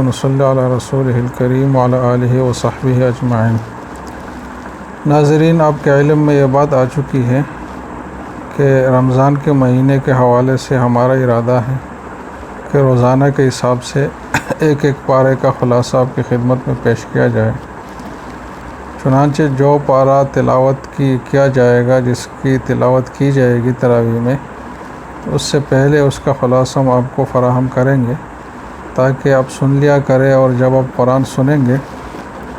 ونصلی علی رسولہ الکریم وعلی آلہ وصحبہ اجمعین۔ ناظرین، آپ کے علم میں یہ بات آ چکی ہے کہ رمضان کے مہینے کے حوالے سے ہمارا ارادہ ہے کہ روزانہ کے حساب سے ایک پارے کا خلاصہ آپ کی خدمت میں پیش کیا جائے۔ چنانچہ جو پارہ تلاوت کیا جائے گا، جس کی تلاوت کی جائے گی تراویح میں، تو اس سے پہلے اس کا خلاصہ ہم آپ کو فراہم کریں گے تاکہ آپ سن لیا کریں، اور جب آپ قرآن سنیں گے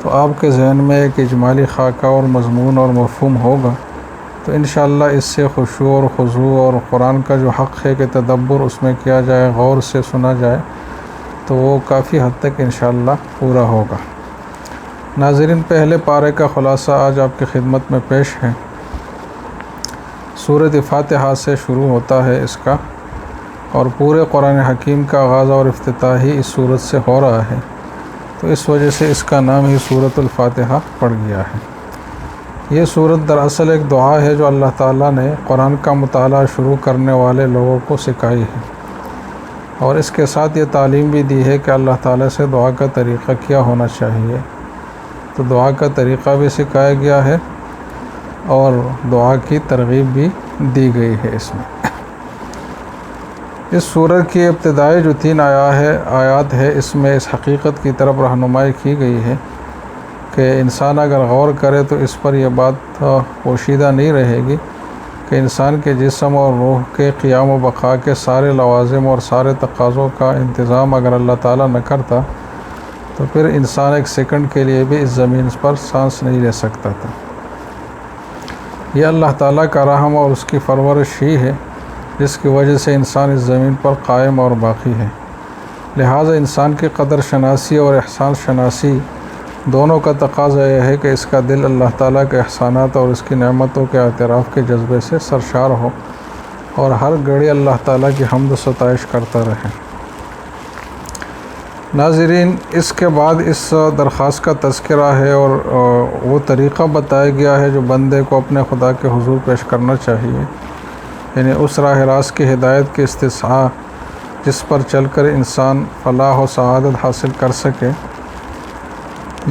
تو آپ کے ذہن میں ایک اجمالی خاکہ اور مضمون اور مفہوم ہوگا، تو انشاءاللہ اس سے خشوع اور خضوع اور قرآن کا جو حق ہے کہ تدبر اس میں کیا جائے، غور سے سنا جائے، تو وہ کافی حد تک انشاءاللہ پورا ہوگا۔ ناظرین، پہلے پارے کا خلاصہ آج آپ کی خدمت میں پیش ہے۔ سورۃ فاتحہ سے شروع ہوتا ہے اس کا، اور پورے قرآن حکیم کا آغاز اور افتتاح ہی اس سورت سے ہو رہا ہے، تو اس وجہ سے اس کا نام ہی سورۃ الفاتحہ پڑ گیا ہے۔ یہ سورت دراصل ایک دعا ہے جو اللہ تعالیٰ نے قرآن کا مطالعہ شروع کرنے والے لوگوں کو سکھائی ہے، اور اس کے ساتھ یہ تعلیم بھی دی ہے کہ اللہ تعالیٰ سے دعا کا طریقہ کیا ہونا چاہیے۔ تو دعا کا طریقہ بھی سکھایا گیا ہے اور دعا کی ترغیب بھی دی گئی ہے اس میں۔ اس سورت کی ابتدائی جو 3 آیات ہے، اس میں اس حقیقت کی طرف رہنمائی کی گئی ہے کہ انسان اگر غور کرے تو اس پر یہ بات پوشیدہ نہیں رہے گی کہ انسان کے جسم اور روح کے قیام و بقا کے سارے لوازم اور سارے تقاضوں کا انتظام اگر اللہ تعالیٰ نہ کرتا تو پھر انسان ایک سیکنڈ کے لیے بھی اس زمین پر سانس نہیں لے سکتا تھا۔ یہ اللہ تعالیٰ کا رحم اور اس کی پرورش ہی ہے جس کی وجہ سے انسان اس زمین پر قائم اور باقی ہے۔ لہٰذا انسان کی قدر شناسی اور احسان شناسی دونوں کا تقاضا یہ ہے کہ اس کا دل اللہ تعالیٰ کے احسانات اور اس کی نعمتوں کے اعتراف کے جذبے سے سرشار ہو، اور ہر گھڑی اللہ تعالیٰ کی حمد و ستائش کرتا رہے۔ ناظرین، اس کے بعد اس درخواست کا تذکرہ ہے اور وہ طریقہ بتایا گیا ہے جو بندے کو اپنے خدا کے حضور پیش کرنا چاہیے، یعنی اس راہ راست کی ہدایت کی استسعا جس پر چل کر انسان فلاح و سعادت حاصل کر سکے،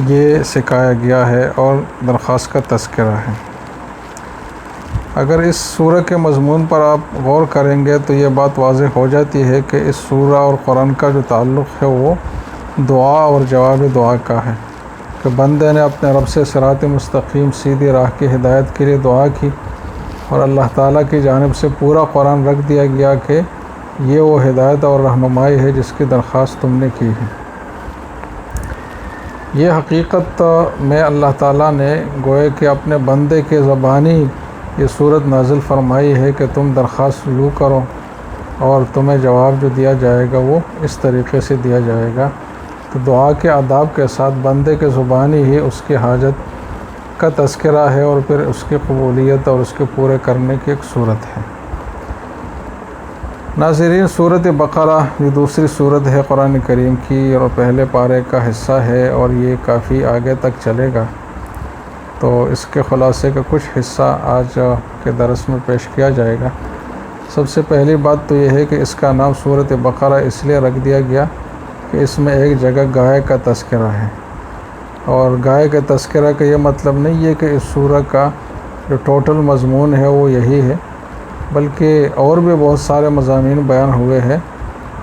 یہ سکھایا گیا ہے اور درخواست کا تذکرہ ہے۔ اگر اس سورہ کے مضمون پر آپ غور کریں گے تو یہ بات واضح ہو جاتی ہے کہ اس سورہ اور قرآن کا جو تعلق ہے وہ دعا اور جواب دعا کا ہے، کہ بندے نے اپنے رب سے صراط مستقیم سیدھی راہ کی ہدایت کے لیے دعا کی، اور اللہ تعالیٰ کی جانب سے پورا قرآن رکھ دیا گیا کہ یہ وہ ہدایت اور رہنمائی ہے جس کی درخواست تم نے کی ہے۔ یہ حقیقت میں اللہ تعالیٰ نے گویا کہ اپنے بندے کے زبانی یہ صورت نازل فرمائی ہے کہ تم درخواست یوں کرو اور تمہیں جواب جو دیا جائے گا وہ اس طریقے سے دیا جائے گا۔ تو دعا کے آداب کے ساتھ بندے کے زبانی ہی اس کی حاجت کا تذکرہ ہے، اور پھر اس کی قبولیت اور اس کے پورے کرنے کی ایک صورت ہے۔ ناظرین، سورۃ بقرہ یہ دوسری صورت ہے قرآن کریم کی، اور پہلے پارے کا حصہ ہے، اور یہ کافی آگے تک چلے گا، تو اس کے خلاصے کا کچھ حصہ آج کے درس میں پیش کیا جائے گا۔ سب سے پہلی بات تو یہ ہے کہ اس کا نام سورۃ بقرہ اس لیے رکھ دیا گیا کہ اس میں ایک جگہ گائے کا تذکرہ ہے، اور گائے کے تذکرہ کا یہ مطلب نہیں ہے کہ اس سورہ کا جو ٹوٹل مضمون ہے وہ یہی ہے، بلکہ اور بھی بہت سارے مضامین بیان ہوئے ہیں،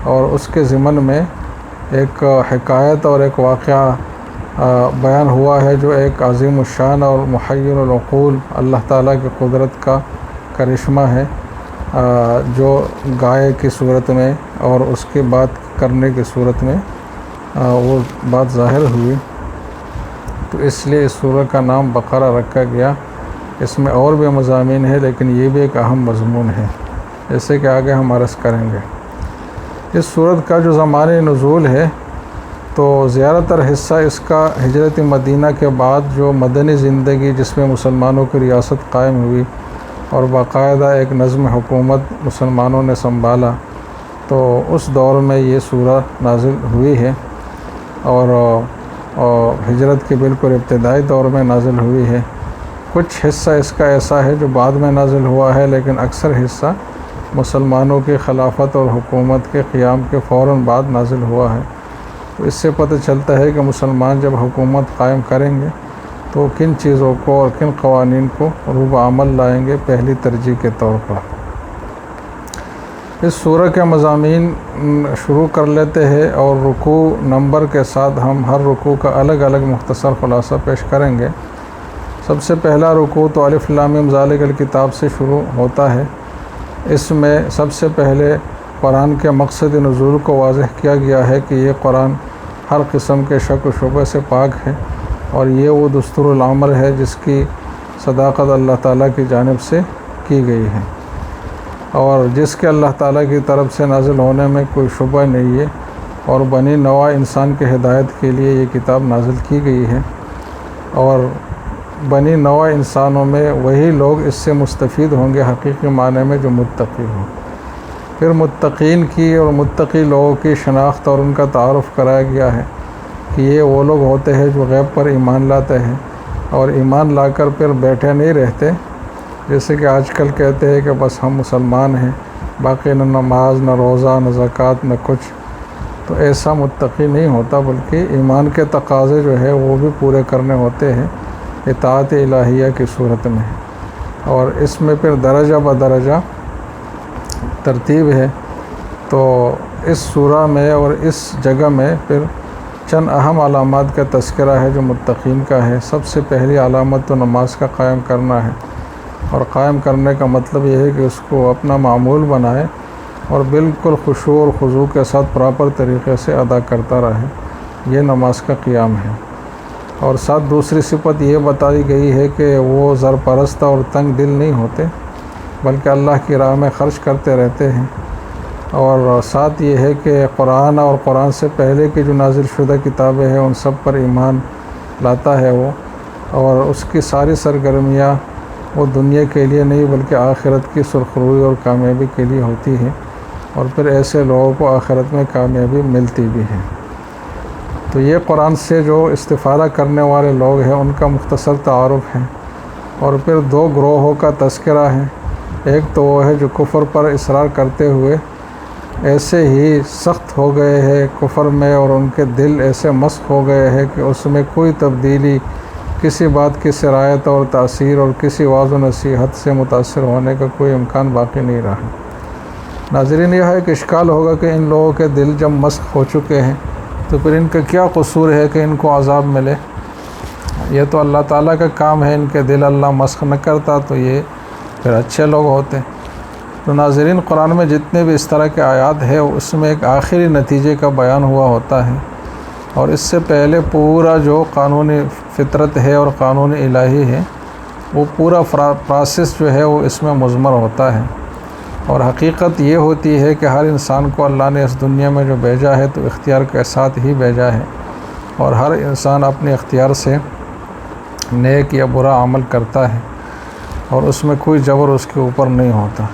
اور اس کے ضمن میں ایک حکایت اور ایک واقعہ بیان ہوا ہے جو ایک عظیم الشان اور محیر العقول اللہ تعالیٰ کی قدرت کا کرشمہ ہے، جو گائے کی صورت میں اور اس کی بات کرنے کی صورت میں وہ بات ظاہر ہوئی، تو اس لیے اس سورہ کا نام بقرہ رکھا گیا۔ اس میں اور بھی مضامین ہیں لیکن یہ بھی ایک اہم مضمون ہے، جیسے کہ آگے ہم عرض کریں گے۔ اس سورت کا جو زمانِ نزول ہے تو زیادہ تر حصہ اس کا ہجرت مدینہ کے بعد جو مدنی زندگی جس میں مسلمانوں کی ریاست قائم ہوئی اور باقاعدہ ایک نظم حکومت مسلمانوں نے سنبھالا، تو اس دور میں یہ سورہ نازل ہوئی ہے، اور ہجرت کے بالکل ابتدائی دور میں نازل ہوئی ہے۔ کچھ حصہ اس کا ایسا ہے جو بعد میں نازل ہوا ہے، لیکن اکثر حصہ مسلمانوں کی خلافت اور حکومت کے قیام کے فوراً بعد نازل ہوا ہے۔ تو اس سے پتہ چلتا ہے کہ مسلمان جب حکومت قائم کریں گے تو کن چیزوں کو اور کن قوانین کو روب عمل لائیں گے پہلی ترجیح کے طور پر۔ اس سورہ کے مضامین شروع کر لیتے ہیں اور رکوع نمبر کے ساتھ ہم ہر رکوع کا الگ الگ مختصر خلاصہ پیش کریں گے۔ سب سے پہلا رکوع تو الف لام میم ذالک الکتاب سے شروع ہوتا ہے۔ اس میں سب سے پہلے قرآن کے مقصد نزول کو واضح کیا گیا ہے کہ یہ قرآن ہر قسم کے شک و شبہ سے پاک ہے اور یہ وہ دستور العمل ہے جس کی صداقت اللہ تعالیٰ کی جانب سے کی گئی ہے اور جس کے اللہ تعالیٰ کی طرف سے نازل ہونے میں کوئی شبہ نہیں ہے، اور بنی نوع انسان کے ہدایت کے لیے یہ کتاب نازل کی گئی ہے، اور بنی نوع انسانوں میں وہی لوگ اس سے مستفید ہوں گے حقیقی معنی میں جو متقی ہوں۔ پھر متقین کی اور متقی لوگوں کی شناخت اور ان کا تعارف کرایا گیا ہے کہ یہ وہ لوگ ہوتے ہیں جو غیب پر ایمان لاتے ہیں اور ایمان لا کر پھر بیٹھے نہیں رہتے، جیسے کہ آج کل کہتے ہیں کہ بس ہم مسلمان ہیں، باقی نہ نماز نہ روزہ نہ زکوٰۃ نہ کچھ۔ تو ایسا متقی نہیں ہوتا، بلکہ ایمان کے تقاضے جو ہے وہ بھی پورے کرنے ہوتے ہیں اطاعت الہیہ کی صورت میں، اور اس میں پھر درجہ بدرجہ ترتیب ہے۔ تو اس سورہ میں اور اس جگہ میں پھر چند اہم علامات کا تذکرہ ہے جو متقین کا ہے۔ سب سے پہلی علامت تو نماز کا قائم کرنا ہے، اور قائم کرنے کا مطلب یہ ہے کہ اس کو اپنا معمول بنائے اور بالکل خشوع اور خضوع کے ساتھ پراپر طریقے سے ادا کرتا رہے، یہ نماز کا قیام ہے۔ اور ساتھ دوسری صفت یہ بتائی گئی ہے کہ وہ زرپرست اور تنگ دل نہیں ہوتے، بلکہ اللہ کی راہ میں خرچ کرتے رہتے ہیں، اور ساتھ یہ ہے کہ قرآن اور قرآن سے پہلے کی جو نازل شدہ کتابیں ہیں ان سب پر ایمان لاتا ہے وہ، اور اس کی ساری سرگرمیاں وہ دنیا کے لیے نہیں بلکہ آخرت کی سرخروئی اور کامیابی کے لیے ہوتی ہے، اور پھر ایسے لوگوں کو آخرت میں کامیابی ملتی بھی ہے۔ تو یہ قرآن سے جو استفادہ کرنے والے لوگ ہیں ان کا مختصر تعارف ہے، اور پھر دو گروہوں کا تذکرہ ہے۔ ایک تو وہ ہے جو کفر پر اصرار کرتے ہوئے ایسے ہی سخت ہو گئے ہیں کفر میں، اور ان کے دل ایسے مسخ ہو گئے ہیں کہ اس میں کوئی تبدیلی، کسی بات کی سرایت اور تاثیر اور کسی واعظ و نصیحت سے متاثر ہونے کا کوئی امکان باقی نہیں رہا۔ ناظرین، یہ ہے کہ اشکال ہوگا کہ ان لوگوں کے دل جب مسخ ہو چکے ہیں تو پھر ان کا کیا قصور ہے کہ ان کو عذاب ملے؟ یہ تو اللہ تعالیٰ کا کام ہے، ان کے دل اللہ مسخ نہ کرتا تو یہ پھر اچھے لوگ ہوتے۔ تو ناظرین، قرآن میں جتنے بھی اس طرح کے آیات ہیں اس میں ایک آخری نتیجے کا بیان ہوا ہوتا ہے، اور اس سے پہلے پورا جو قانونی فطرت ہے اور قانون الہی ہے وہ پورا پروسیس جو ہے وہ اس میں مضمر ہوتا ہے۔ اور حقیقت یہ ہوتی ہے کہ ہر انسان کو اللہ نے اس دنیا میں جو بھیجا ہے تو اختیار کے ساتھ ہی بھیجا ہے، اور ہر انسان اپنے اختیار سے نیک یا برا عمل کرتا ہے، اور اس میں کوئی جبر اس کے اوپر نہیں ہوتا۔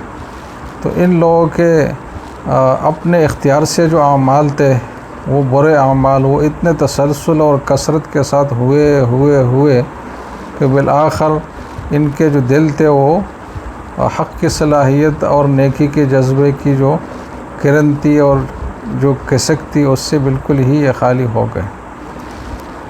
تو ان لوگوں کے اپنے اختیار سے جو اعمال تھے وہ برے اعمال وہ اتنے تسلسل اور کثرت کے ساتھ ہوئے کہ بالآخر ان کے جو دل تھے وہ حق کی صلاحیت اور نیکی کے جذبے کی جو کرن تھی اور جو کسک تھی اس سے بالکل ہی یہ خالی ہو گئے۔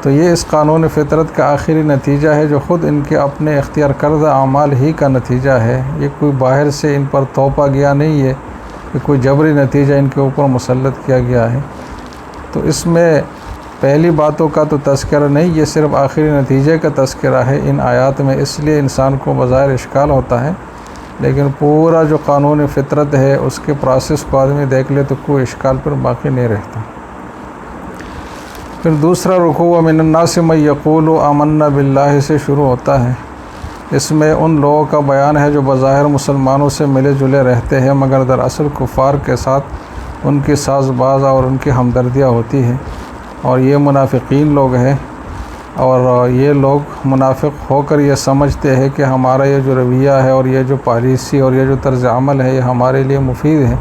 تو یہ اس قانون فطرت کا آخری نتیجہ ہے جو خود ان کے اپنے اختیار کردہ اعمال ہی کا نتیجہ ہے، یہ کوئی باہر سے ان پر تھوپا گیا نہیں ہے کہ کوئی جبری نتیجہ ان کے اوپر مسلط کیا گیا ہے۔ تو اس میں پہلی باتوں کا تو تذکرہ نہیں، یہ صرف آخری نتیجے کا تذکرہ ہے ان آیات میں، اس لیے انسان کو بظاہر اشکال ہوتا ہے، لیکن پورا جو قانون فطرت ہے اس کے پروسیس کو آدمی دیکھ لے تو کوئی اشکال پر باقی نہیں رہتا۔ پھر دوسرا رکوع وَمِنَ النَّاسِ مَن يَقُولُ آمَنَّا بِاللَّهِ سے شروع ہوتا ہے۔ اس میں ان لوگوں کا بیان ہے جو بظاہر مسلمانوں سے ملے جلے رہتے ہیں مگر دراصل کفار کے ساتھ ان کی ساز باز اور ان کی ہمدردیاں ہوتی ہے، اور یہ منافقین لوگ ہیں، اور یہ لوگ منافق ہو کر یہ سمجھتے ہیں کہ ہمارا یہ جو رویہ ہے اور یہ جو پالیسی اور یہ جو طرز عمل ہے یہ ہمارے لیے مفید ہے،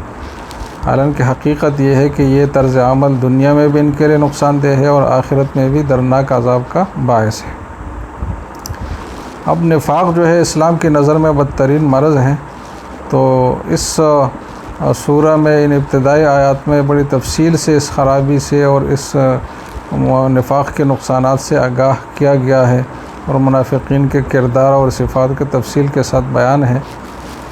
حالانکہ حقیقت یہ ہے کہ یہ طرز عمل دنیا میں بھی ان کے لیے نقصان دہ ہے اور آخرت میں بھی دردناک عذاب کا باعث ہے۔ اب نفاق جو ہے اسلام کی نظر میں بدترین مرض ہے، تو اس سورہ میں ان ابتدائی آیات میں بڑی تفصیل سے اس خرابی سے اور اس نفاق کے نقصانات سے آگاہ کیا گیا ہے، اور منافقین کے کردار اور صفات کے تفصیل کے ساتھ بیان ہے،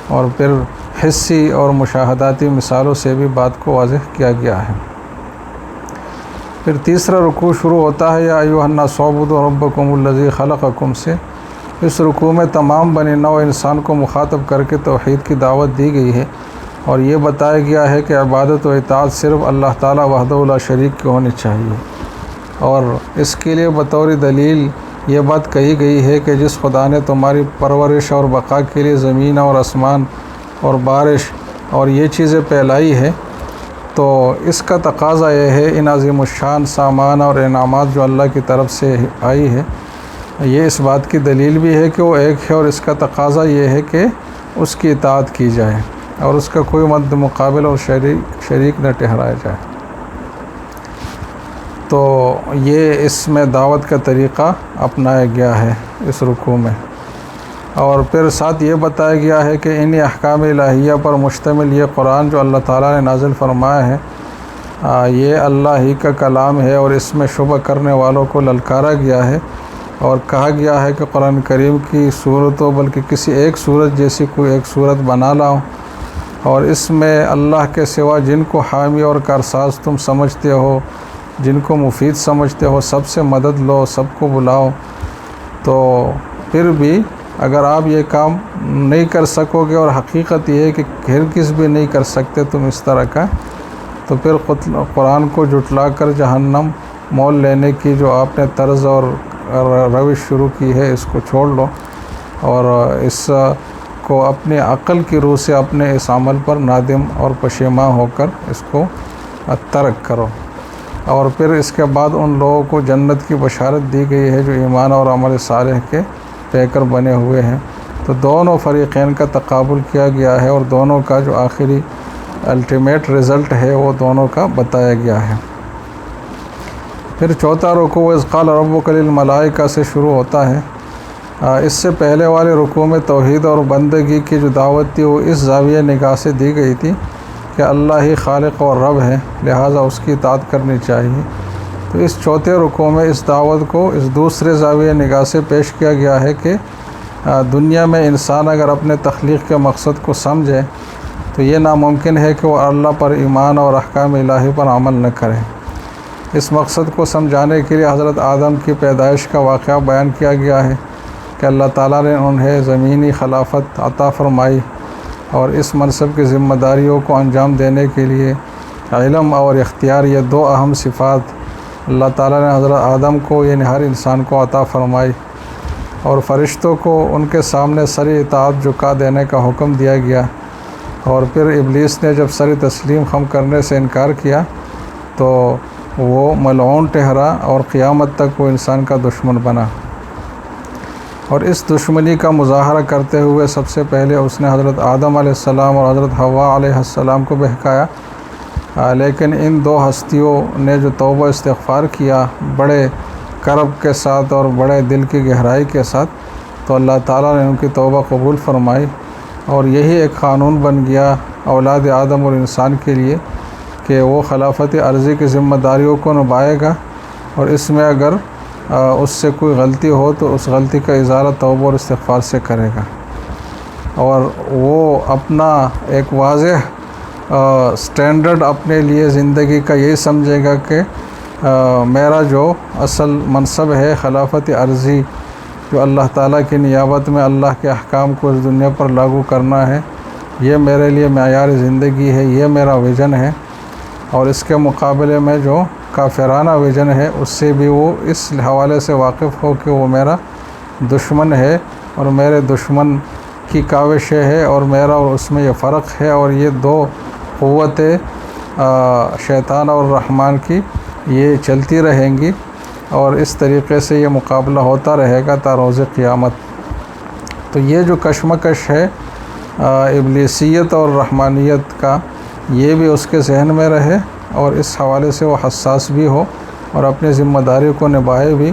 اور پھر حسی اور مشاہداتی مثالوں سے بھی بات کو واضح کیا گیا ہے۔ پھر تیسرا رکوع شروع ہوتا ہے یا ایھا الناس اعبدوا ربکم الذی خلقکم سے۔ اس رکوع میں تمام بنی نوع انسان کو مخاطب کر کے توحید کی دعوت دی گئی ہے، اور یہ بتایا گیا ہے کہ عبادت و اطاعت صرف اللہ تعالیٰ وحدہ لا شریک کی ہونی چاہیے، اور اس کے لیے بطور دلیل یہ بات کہی گئی ہے کہ جس خدا نے تمہاری پرورش اور بقا کے لیے زمین اور آسمان اور بارش اور یہ چیزیں پھیلائی ہے، تو اس کا تقاضا یہ ہے ان عظیم الشان سامان اور انعامات جو اللہ کی طرف سے آئی ہے، یہ اس بات کی دلیل بھی ہے کہ وہ ایک ہے، اور اس کا تقاضا یہ ہے کہ اس کی اطاعت کی جائے اور اس کا کوئی مد مقابل اور شریک نہ ٹھہرایا جائے۔ تو یہ اس میں دعوت کا طریقہ اپنایا گیا ہے اس رکوع میں، اور پھر ساتھ یہ بتایا گیا ہے کہ انہی احکام الہیہ پر مشتمل یہ قرآن جو اللہ تعالیٰ نے نازل فرمایا ہے، یہ اللہ ہی کا کلام ہے، اور اس میں شبہ کرنے والوں کو للکارا گیا ہے، اور کہا گیا ہے کہ قرآن کریم کی صورت ہو بلکہ کسی ایک صورت جیسی کوئی ایک صورت بنا لاؤ، اور اس میں اللہ کے سوا جن کو حامی اور کارساز تم سمجھتے ہو، جن کو مفید سمجھتے ہو، سب سے مدد لو، سب کو بلاؤ۔ تو پھر بھی اگر آپ یہ کام نہیں کر سکو گے، اور حقیقت یہ ہے کہ ہرگز بھی نہیں کر سکتے تم اس طرح کا، تو پھر قرآن کو جھٹلا کر جہنم مول لینے کی جو آپ نے طرز اور روش شروع کی ہے اس کو چھوڑ لو، اور اس کو اپنی عقل کی روح سے اپنے اس عمل پر نادم اور پشیماں ہو کر اس کو ترک کرو۔ اور پھر اس کے بعد ان لوگوں کو جنت کی بشارت دی گئی ہے جو ایمان اور عمل صالح کے پیکر بنے ہوئے ہیں۔ تو دونوں فریقین کا تقابل کیا گیا ہے، اور دونوں کا جو آخری الٹیمیٹ رزلٹ ہے وہ دونوں کا بتایا گیا ہے۔ پھر چوتھا رکوع اذ قال ربک للملائکہ سے شروع ہوتا ہے۔ اس سے پہلے والے رکوع میں توحید اور بندگی کی جو دعوت تھی وہ اس زاویہ نگاہ سے دی گئی تھی کہ اللہ ہی خالق اور رب ہے، لہٰذا اس کی اطاعت کرنی چاہیے۔ تو اس چوتھے رکوع میں اس دعوت کو اس دوسرے زاویہ نگاہ سے پیش کیا گیا ہے کہ دنیا میں انسان اگر اپنے تخلیق کے مقصد کو سمجھے تو یہ ناممکن ہے کہ وہ اللہ پر ایمان اور احکام الہی پر عمل نہ کرے۔ اس مقصد کو سمجھانے کے لیے حضرت آدم کی پیدائش کا واقعہ بیان کیا گیا ہے کہ اللہ تعالیٰ نے انہیں زمینی خلافت عطا فرمائی، اور اس منصب کی ذمہ داریوں کو انجام دینے کے لیے علم اور اختیار، یہ دو اہم صفات اللہ تعالیٰ نے حضرت آدم کو یعنی ہر انسان کو عطا فرمائی، اور فرشتوں کو ان کے سامنے سری اطاعت جھکا دینے کا حکم دیا گیا، اور پھر ابلیس نے جب سری تسلیم خم کرنے سے انکار کیا تو وہ ملعون ٹھہرا اور قیامت تک وہ انسان کا دشمن بنا، اور اس دشمنی کا مظاہرہ کرتے ہوئے سب سے پہلے اس نے حضرت آدم علیہ السلام اور حضرت حوا علیہ السلام کو بہکایا، لیکن ان دو ہستیوں نے جو توبہ استغفار کیا بڑے کرب کے ساتھ اور بڑے دل کی گہرائی کے ساتھ، تو اللہ تعالیٰ نے ان کی توبہ قبول فرمائی، اور یہی ایک قانون بن گیا اولاد آدم اور انسان کے لیے کہ وہ خلافت عرضی کی ذمہ داریوں کو نبھائے گا، اور اس میں اگر اس سے کوئی غلطی ہو تو اس غلطی کا ازالہ توبہ اور استغفار سے کرے گا، اور وہ اپنا ایک واضح سٹینڈرڈ اپنے لیے زندگی کا یہی سمجھے گا کہ میرا جو اصل منصب ہے خلافت عرضی، جو اللہ تعالیٰ کی نیابت میں اللہ کے احکام کو اس دنیا پر لاگو کرنا ہے، یہ میرے لیے معیار زندگی ہے، یہ میرا ویژن ہے، اور اس کے مقابلے میں جو کافرانہ ویژن ہے اس سے بھی وہ اس حوالے سے واقف ہو کہ وہ میرا دشمن ہے، اور میرے دشمن کی کاوشیں ہے اور میرا اور اس میں یہ فرق ہے، اور یہ دو قوتیں شیطان اور رحمان کی یہ چلتی رہیں گی، اور اس طریقے سے یہ مقابلہ ہوتا رہے گا تا روز قیامت۔ تو یہ جو کشمکش ہے ابلیسیت اور رحمانیت کا، یہ بھی اس کے ذہن میں رہے، اور اس حوالے سے وہ حساس بھی ہو اور اپنی ذمہ داری کو نبھائے بھی،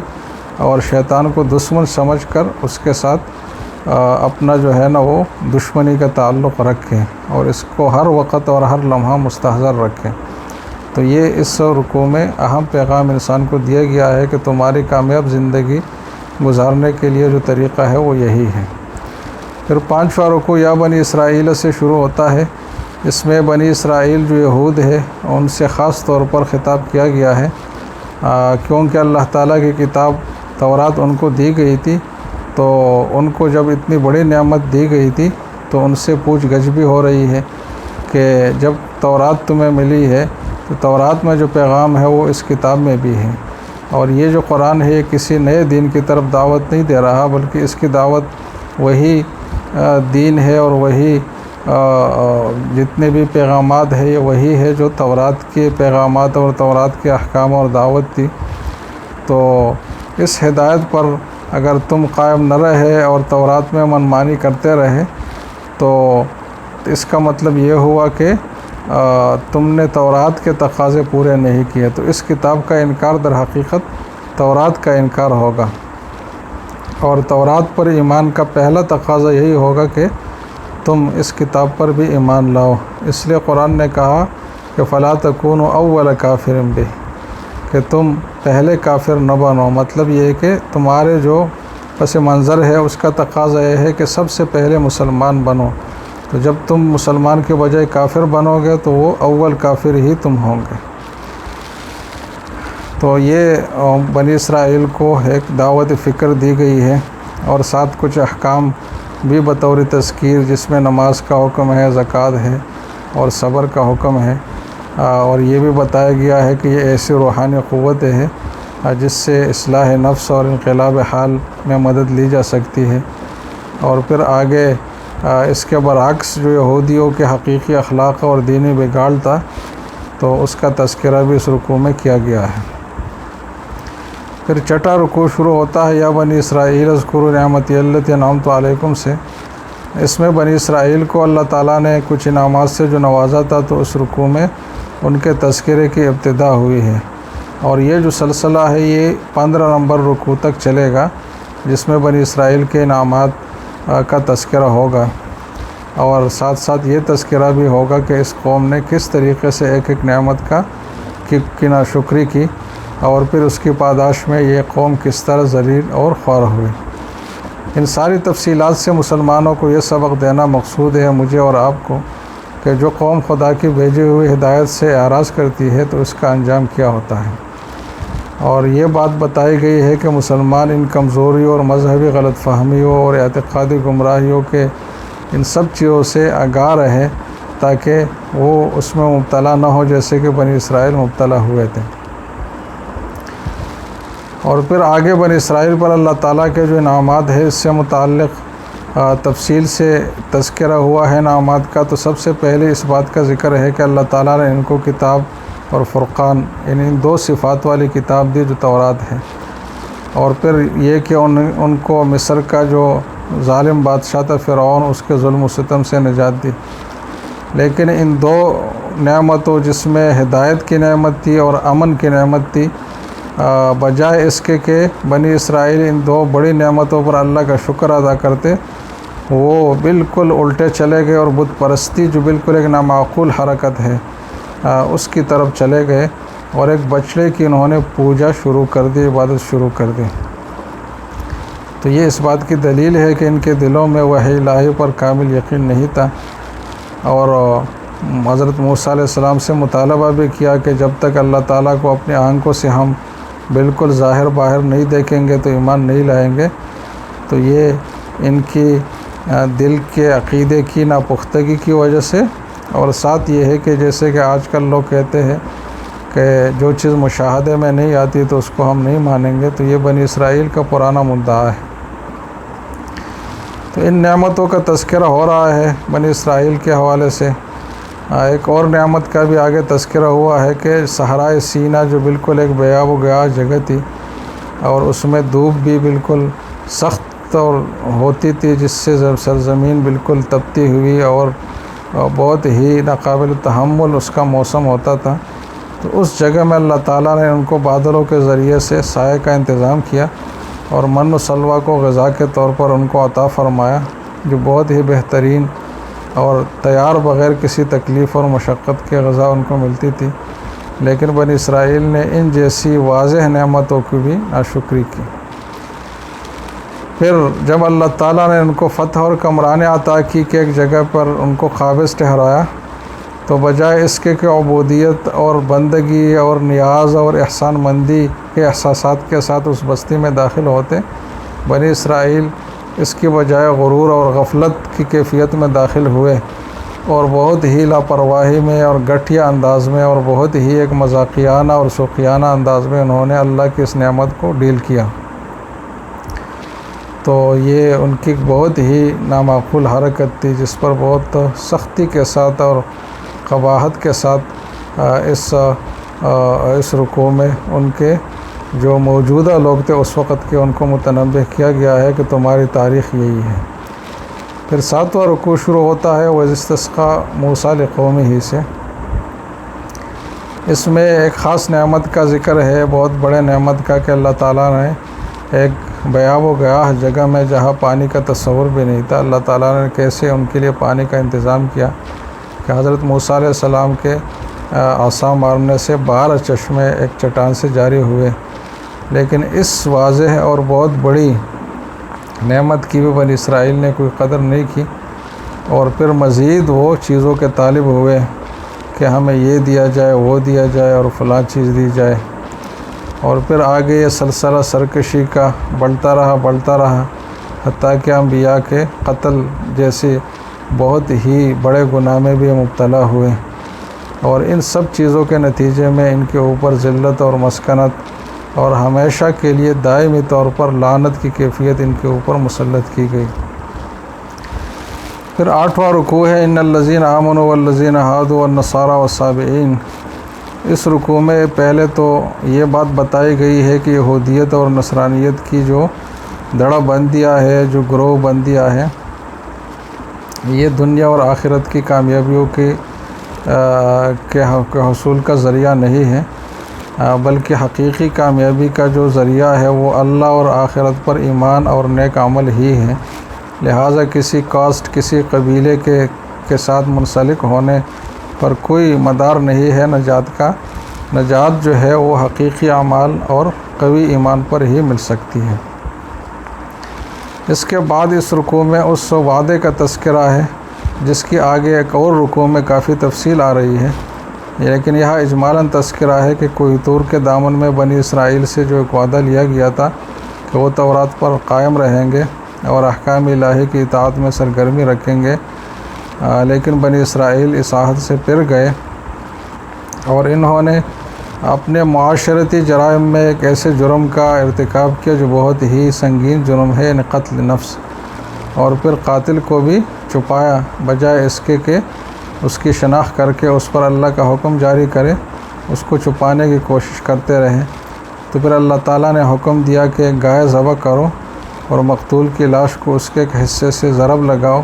اور شیطان کو دشمن سمجھ کر اس کے ساتھ اپنا جو ہے نا وہ دشمنی کا تعلق رکھیں اور اس کو ہر وقت اور ہر لمحہ مستحضر رکھیں۔ تو یہ اس رکوع میں اہم پیغام انسان کو دیا گیا ہے کہ تمہاری کامیاب زندگی گزارنے کے لیے جو طریقہ ہے وہ یہی ہے۔ پھر 5واں رکوع یا بنی اسرائیل سے شروع ہوتا ہے۔ اس میں بنی اسرائیل جو یہود ہے ان سے خاص طور پر خطاب کیا گیا ہے، کیونکہ اللہ تعالیٰ کی کتاب تورات ان کو دی گئی تھی، تو ان کو جب اتنی بڑی نعمت دی گئی تھی تو ان سے پوچھ گچھ بھی ہو رہی ہے کہ جب تورات تمہیں ملی ہے تو تورات میں جو پیغام ہے وہ اس کتاب میں بھی ہے، اور یہ جو قرآن ہے یہ کسی نئے دین کی طرف دعوت نہیں دے رہا، بلکہ اس کی دعوت وہی دین ہے اور وہی جتنے بھی پیغامات ہیں یہ وہی ہے جو تورات کے پیغامات اور تورات کے احکام اور دعوت تھی۔ تو اس ہدایت پر اگر تم قائم نہ رہے اور تورات میں منمانی کرتے رہے تو اس کا مطلب یہ ہوا کہ تم نے تورات کے تقاضے پورے نہیں کیے، تو اس کتاب کا انکار در حقیقت تورات کا انکار ہوگا، اور تورات پر ایمان کا پہلا تقاضا یہی ہوگا کہ تم اس کتاب پر بھی ایمان لاؤ۔ اس لیے قرآن نے کہا کہ فلا تکونوا اول کافر بہ، کہ تم پہلے کافر نہ بنو، مطلب یہ ہے کہ تمہارے جو پس منظر ہے اس کا تقاضا یہ ہے کہ سب سے پہلے مسلمان بنو، تو جب تم مسلمان کے بجائے کافر بنو گے تو وہ اول کافر ہی تم ہوں گے۔ تو یہ بنی اسرائیل کو ایک دعوت فکر دی گئی ہے، اور ساتھ کچھ احکام بھی بطور تذکیر، جس میں نماز کا حکم ہے، زکوٰۃ ہے اور صبر کا حکم ہے، اور یہ بھی بتایا گیا ہے کہ یہ ایسی روحانی قوت ہے جس سے اصلاح نفس اور انقلاب حال میں مدد لی جا سکتی ہے۔ اور پھر آگے اس کے برعکس جو یہودیوں کے حقیقی اخلاق اور دینی بگاڑ تھا تو اس کا تذکرہ بھی اس رکوع میں کیا گیا ہے۔ پھر 6واں رکوع شروع ہوتا ہے یا بنی اسرائیل اذکروا نعمتی التی انعمت علیکم سے۔ اس میں بنی اسرائیل کو اللہ تعالیٰ نے کچھ انعامات سے جو نوازا تھا تو اس رکوع میں ان کے تذکرے کی ابتدا ہوئی ہے، اور یہ جو سلسلہ ہے یہ 15 نمبر رکوع تک چلے گا، جس میں بنی اسرائیل کے انعامات کا تذکرہ ہوگا، اور ساتھ ساتھ یہ تذکرہ بھی ہوگا کہ اس قوم نے کس طریقے سے ایک ایک نعمت کی ناشکری کی، اور پھر اس کی پاداش میں یہ قوم کس طرح ذلیل اور خوار ہوئی۔ ان ساری تفصیلات سے مسلمانوں کو یہ سبق دینا مقصود ہے، مجھے اور آپ کو، کہ جو قوم خدا کی بھیجی ہوئی ہدایت سے اعراض کرتی ہے تو اس کا انجام کیا ہوتا ہے۔ اور یہ بات بتائی گئی ہے کہ مسلمان ان کمزوریوں اور مذہبی غلط فہمیوں اور اعتقادی گمراہیوں کے ان سب چیزوں سے آگاہ رہے تاکہ وہ اس میں مبتلا نہ ہو جیسے کہ بنی اسرائیل مبتلا ہوئے تھے۔ اور پھر آگے بنی اسرائیل پر اللہ تعالیٰ کے جو انعامات ہیں اس سے متعلق تفصیل سے تذکرہ ہوا ہے انعامات کا۔ تو سب سے پہلے اس بات کا ذکر ہے کہ اللہ تعالیٰ نے ان کو کتاب اور فرقان، ان دو صفات والی کتاب دی جو تورات ہے، اور پھر یہ کہ ان کو مصر کا جو ظالم بادشاہ تھا فرعون، اس کے ظلم و ستم سے نجات دی۔ لیکن ان دو نعمتوں، جس میں ہدایت کی نعمت تھی اور امن کی نعمت تھی، بجائے اس کے کہ بنی اسرائیل ان دو بڑی نعمتوں پر اللہ کا شکر ادا کرتے، وہ بالکل الٹے چلے گئے اور بت پرستی جو بالکل ایک نامعقول حرکت ہے اس کی طرف چلے گئے، اور ایک بچڑے کی انہوں نے پوجا شروع کر دی، عبادت شروع کر دی۔ تو یہ اس بات کی دلیل ہے کہ ان کے دلوں میں وحی الہی پر کامل یقین نہیں تھا، اور حضرت موسیٰ علیہ السلام سے مطالبہ بھی کیا کہ جب تک اللہ تعالیٰ کو اپنی آنکھوں سے ہم بالکل ظاہر باہر نہیں دیکھیں گے تو ایمان نہیں لائیں گے۔ تو یہ ان کی دل کے عقیدے کی ناپختگی کی وجہ سے، اور ساتھ یہ ہے کہ جیسے کہ آج کل لوگ کہتے ہیں کہ جو چیز مشاہدے میں نہیں آتی تو اس کو ہم نہیں مانیں گے، تو یہ بنی اسرائیل کا پرانا مدعا ہے۔ تو ان نعمتوں کا تذکرہ ہو رہا ہے بنی اسرائیل کے حوالے سے۔ ایک اور نعمت کا بھی آگے تذکرہ ہوا ہے کہ صحرائے سینا جو بالکل ایک بیاب و گیا جگہ تھی، اور اس میں دھوپ بھی بالکل سخت اور ہوتی تھی، جس سے سرزمین بالکل تپتی ہوئی اور بہت ہی ناقابل تحمل اس کا موسم ہوتا تھا۔ تو اس جگہ میں اللہ تعالیٰ نے ان کو بادلوں کے ذریعے سے سائے کا انتظام کیا، اور من و سلوہ کو غذا کے طور پر ان کو عطا فرمایا، جو بہت ہی بہترین اور تیار بغیر کسی تکلیف اور مشقت کے غذا ان کو ملتی تھی، لیکن بنی اسرائیل نے ان جیسی واضح نعمتوں کی بھی ناشکری کی۔ پھر جب اللہ تعالیٰ نے ان کو فتح اور کمرانی عطا کی کہ ایک جگہ پر ان کو قابض ٹھہرایا، تو بجائے اس کے کہ عبودیت اور بندگی اور نیاز اور احسان مندی کے احساسات کے ساتھ اس بستی میں داخل ہوتے، بنی اسرائیل اس کی بجائے غرور اور غفلت کی کیفیت میں داخل ہوئے، اور بہت ہی لاپرواہی میں اور گٹھیا انداز میں اور بہت ہی ایک مذاقیانہ اور سخیانہ انداز میں انہوں نے اللہ کی اس نعمت کو ڈیل کیا۔ تو یہ ان کی بہت ہی نامعقول حرکت تھی، جس پر بہت سختی کے ساتھ اور قباحت کے ساتھ اس رکوع میں ان کے جو موجودہ لوگ تھے اس وقت کے ان کو متنبہ کیا گیا ہے کہ تمہاری تاریخ یہی ہے۔ پھر 7واں رکوع شروع ہوتا ہے وَإِذِ اسْتَسْقَىٰ مُوسیٰ لِقَوْمِهِ سے۔ اس میں ایک خاص نعمت کا ذکر ہے، بہت بڑے نعمت کا، کہ اللہ تعالیٰ نے ایک بیاب و گیاہ جگہ میں جہاں پانی کا تصور بھی نہیں تھا، اللہ تعالیٰ نے کیسے ان کے لیے پانی کا انتظام کیا کہ حضرت موسیٰ علیہ السلام کے عصا مارنے سے 12 چشمے ایک چٹان سے جاری ہوئے۔ لیکن اس واضح اور بہت بڑی نعمت کی بھی بنی اسرائیل نے کوئی قدر نہیں کی، اور پھر مزید وہ چیزوں کے طالب ہوئے کہ ہمیں یہ دیا جائے، وہ دیا جائے اور فلاں چیز دی جائے، اور پھر آگے یہ سلسلہ سرکشی کا بڑھتا رہا حتیٰ کہ انبیاء کے قتل جیسے بہت ہی بڑے گناہ میں بھی مبتلا ہوئے، اور ان سب چیزوں کے نتیجے میں ان کے اوپر ذلت اور مسکنت اور ہمیشہ کے لیے دائمی طور پر لعنت کی کیفیت ان کے اوپر مسلط کی گئی۔ پھر 8واں رکوع ہے ان الذین آمنوا والذین ہادوا والنصارى والصابئین۔ اس رکوع میں پہلے تو یہ بات بتائی گئی ہے کہ یہودیت اور نصرانیت کی جو دڑا بندیاں ہے، جو گروہ بندیاں ہیں، یہ دنیا اور آخرت کی کامیابیوں کے حصول کا ذریعہ نہیں ہے، بلکہ حقیقی کامیابی کا جو ذریعہ ہے وہ اللہ اور آخرت پر ایمان اور نیک عمل ہی ہے۔ لہٰذا کسی کاسٹ، کسی قبیلے کے ساتھ منسلک ہونے پر کوئی مدار نہیں ہے نجات کا۔ نجات جو ہے وہ حقیقی اعمال اور قوی ایمان پر ہی مل سکتی ہے۔ اس کے بعد اس رکوع میں اس وعدے کا تذکرہ ہے جس کی آگے ایک اور رکوع میں کافی تفصیل آ رہی ہے، لیکن یہاں اجمالاً تذکرہ ہے کہ کوہ طور کے دامن میں بنی اسرائیل سے جو ایک وعدہ لیا گیا تھا کہ وہ تورات پر قائم رہیں گے اور احکام الہی کی اطاعت میں سرگرمی رکھیں گے، لیکن بنی اسرائیل اس عہد سے پھر گئے، اور انہوں نے اپنے معاشرتی جرائم میں ایک ایسے جرم کا ارتکاب کیا جو بہت ہی سنگین جرم ہے، یعنی قتل نفس، اور پھر قاتل کو بھی چھپایا بجائے اس کے کہ اس کی شناخت کر کے اس پر اللہ کا حکم جاری کرے، اس کو چھپانے کی کوشش کرتے رہے۔ تو پھر اللہ تعالیٰ نے حکم دیا کہ ایک گائے ذبح کرو اور مقتول کی لاش کو اس کے ایک حصے سے ضرب لگاؤ،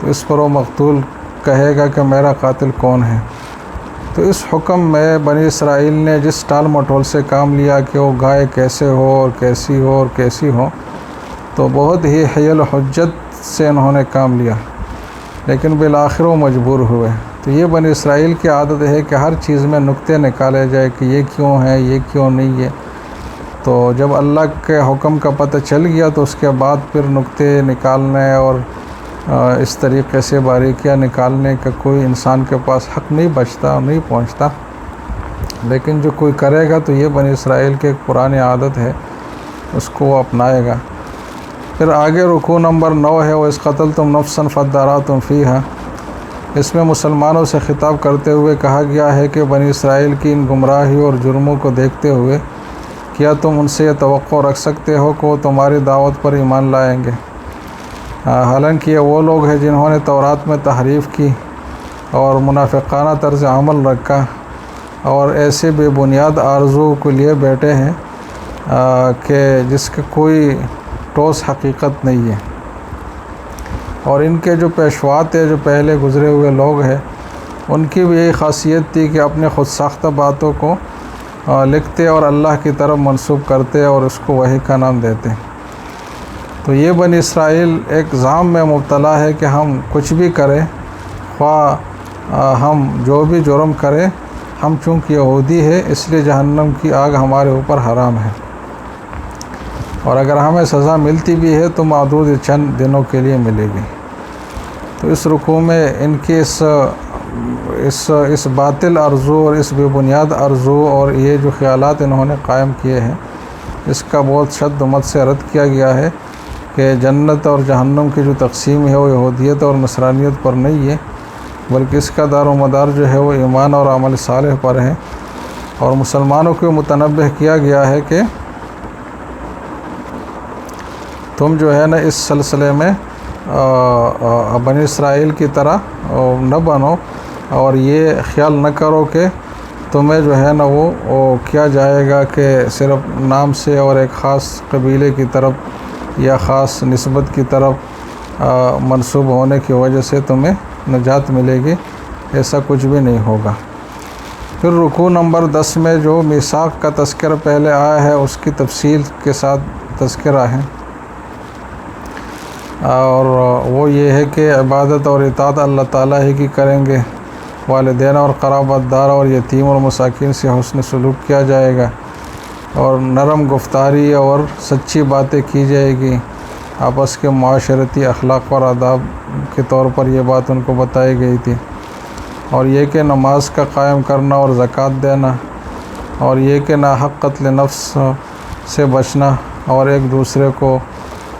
تو اس پر وہ مقتول کہے گا کہ میرا قاتل کون ہے۔ تو اس حکم میں بنی اسرائیل نے جس ٹال مٹول سے کام لیا کہ وہ گائے کیسے ہو اور کیسی ہو اور کیسی ہو، تو بہت ہی حیل و حجت سے انہوں نے کام لیا، لیکن بالآخر وہ مجبور ہوئے۔ تو یہ بنی اسرائیل کی عادت ہے کہ ہر چیز میں نقطے نکالے جائے کہ یہ کیوں ہے، یہ کیوں نہیں ہے۔ تو جب اللہ کے حکم کا پتہ چل گیا تو اس کے بعد پھر نقطے نکالنے اور اس طریقے سے باریکیاں نکالنے کا کوئی انسان کے پاس حق نہیں بچتا اور نہیں پہنچتا، لیکن جو کوئی کرے گا تو یہ بنی اسرائیل کی ایک پرانی عادت ہے، اس کو وہ اپنائے گا۔ پھر آگے رکوع نمبر 9 ہے وَإِذْ قَتَلْتُمْ نَفْسًا فَادَّارَأْتُمْ فِيهَا۔ اس میں مسلمانوں سے خطاب کرتے ہوئے کہا گیا ہے کہ بنی اسرائیل کی ان گمراہیوں اور جرموں کو دیکھتے ہوئے کیا تم ان سے یہ توقع رکھ سکتے ہو کہ وہ تمہاری دعوت پر ایمان لائیں گے؟ حالانکہ یہ وہ لوگ ہیں جنہوں نے تورات میں تحریف کی اور منافقانہ طرز عمل رکھا اور ایسے بے بنیاد آرزو کو لیے بیٹھے ہیں کہ جس کے کوئی ٹھوس حقیقت نہیں ہے۔ اور ان کے جو پیشوا تھے، جو پہلے گزرے ہوئے لوگ ہیں، ان کی بھی یہی خاصیت تھی کہ اپنے خود ساختہ باتوں کو لکھتے اور اللہ کی طرف منسوب کرتے اور اس کو وحی کا نام دیتے۔ تو یہ بنی اسرائیل ایک ظام میں مبتلا ہے کہ ہم کچھ بھی کریں، خواہ ہم جو بھی جرم کریں، ہم چونکہ یہودی ہے اس لیے جہنم کی آگ ہمارے اوپر حرام ہے، اور اگر ہمیں سزا ملتی بھی ہے تو معدود چند دنوں کے لیے ملے گی۔ تو اس رکوع میں ان کی اس باطل ارزو اور اس بے بنیاد ارزو اور یہ جو خیالات انہوں نے قائم کیے ہیں، اس کا بہت شد و مت سے رد کیا گیا ہے کہ جنت اور جہنم کی جو تقسیم ہے وہ یہودیت اور نصرانیت پر نہیں ہے، بلکہ اس کا دار و مدار جو ہے وہ ایمان اور عمل صالح پر ہے۔ اور مسلمانوں کو متنبہ کیا گیا ہے کہ تم جو ہے نا اس سلسلے میں بنی اسرائیل کی طرح نہ بنو، اور یہ خیال نہ کرو کہ تمہیں جو ہے نا وہ کیا جائے گا کہ صرف نام سے اور ایک خاص قبیلے کی طرف یا خاص نسبت کی طرف منسوب ہونے کی وجہ سے تمہیں نجات ملے گی، ایسا کچھ بھی نہیں ہوگا۔ پھر رکوع نمبر 10 میں جو میثاق کا تذکرہ پہلے آیا ہے اس کی تفصیل کے ساتھ تذکرہ ہے، اور وہ یہ ہے کہ عبادت اور اطاعت اللہ تعالیٰ ہی کی کریں گے، والدین اور قرابت دار اور یتیم اور مساکین سے حسن سلوک کیا جائے گا، اور نرم گفتاری اور سچی باتیں کی جائے گی۔ آپس کے معاشرتی اخلاق اور آداب کے طور پر یہ بات ان کو بتائی گئی تھی، اور یہ کہ نماز کا قائم کرنا اور زکوٰۃ دینا، اور یہ کہ ناحق قتل نفس سے بچنا اور ایک دوسرے کو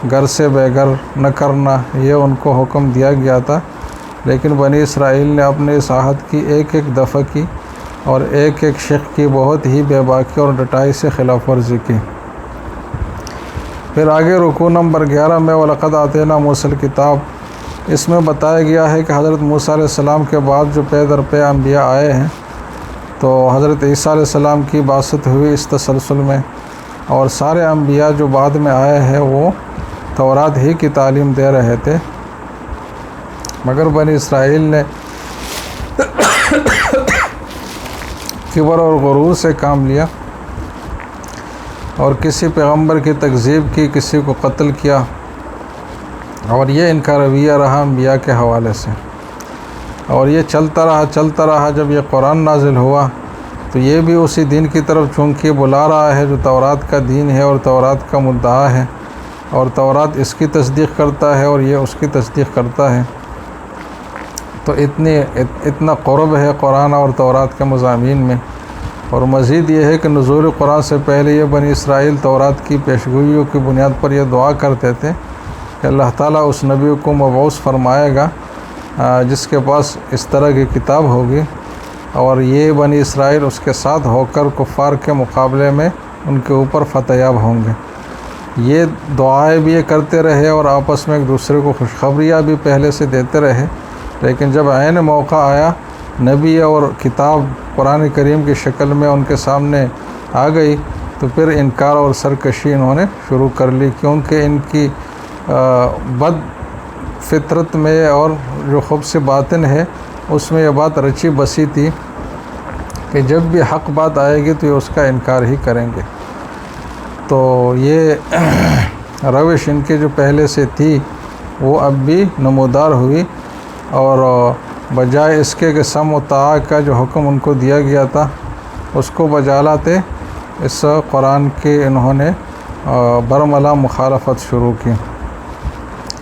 گھر سے بے گھر نہ کرنا، یہ ان کو حکم دیا گیا تھا۔ لیکن بنی اسرائیل نے اپنے اس عہد کی ایک ایک دفعہ کی اور ایک ایک شق کی بہت ہی بے باکی اور ڈٹائی سے خلاف ورزی کی۔ پھر آگے رکوع نمبر 11 میں وَلَقَدْ آتَيْنَا مُوسَى الْكِتَابَ، اس میں بتایا گیا ہے کہ حضرت موسیٰ علیہ السلام کے بعد جو پے در پے انبیاء آئے ہیں، تو حضرت عیسیٰ علیہ السلام کی بعثت ہوئی اس تسلسل میں، اور سارے انبیاء جو بعد میں آئے ہیں وہ تورات ہی کی تعلیم دے رہے تھے، مگر بنی اسرائیل نے کبر اور غرور سے کام لیا اور کسی پیغمبر کی تکذیب کی، کسی کو قتل کیا، اور یہ ان کا رویہ رہا انبیاء کے حوالے سے، اور یہ چلتا رہا۔ جب یہ قرآن نازل ہوا تو یہ بھی اسی دین کی طرف چونکہ بلا رہا ہے جو تورات کا دین ہے اور تورات کا مدعا ہے، اور تورات اس کی تصدیق کرتا ہے اور یہ اس کی تصدیق کرتا ہے۔ تو اتنا قرب ہے قرآن اور تورات کے مضامین میں، اور مزید یہ ہے کہ نزول قرآن سے پہلے یہ بنی اسرائیل تورات کی پیشگوئیوں کی بنیاد پر یہ دعا کرتے تھے کہ اللہ تعالیٰ اس نبی کو مبعوث فرمائے گا جس کے پاس اس طرح کی کتاب ہوگی، اور یہ بنی اسرائیل اس کے ساتھ ہو کر کفار کے مقابلے میں ان کے اوپر فتح یاب ہوں گے۔ یہ دعائیں بھی یہ کرتے رہے اور آپس میں ایک دوسرے کو خوشخبریاں بھی پہلے سے دیتے رہے، لیکن جب عین موقع آیا، نبی اور کتاب قرآن کریم کی شکل میں ان کے سامنے آ گئی، تو پھر انکار اور سرکشی انہوں نے شروع کر لی، کیونکہ ان کی بد فطرت میں اور جو خوب سی باطن ہے اس میں یہ بات رچی بسی تھی کہ جب بھی حق بات آئے گی تو یہ اس کا انکار ہی کریں گے۔ تو یہ روش ان کے جو پہلے سے تھی وہ اب بھی نمودار ہوئی، اور بجائے اس کے کہ سمع و طاعت کا جو حکم ان کو دیا گیا تھا اس کو بجا لاتے اس قرآن کی انہوں نے برملا مخالفت شروع کی۔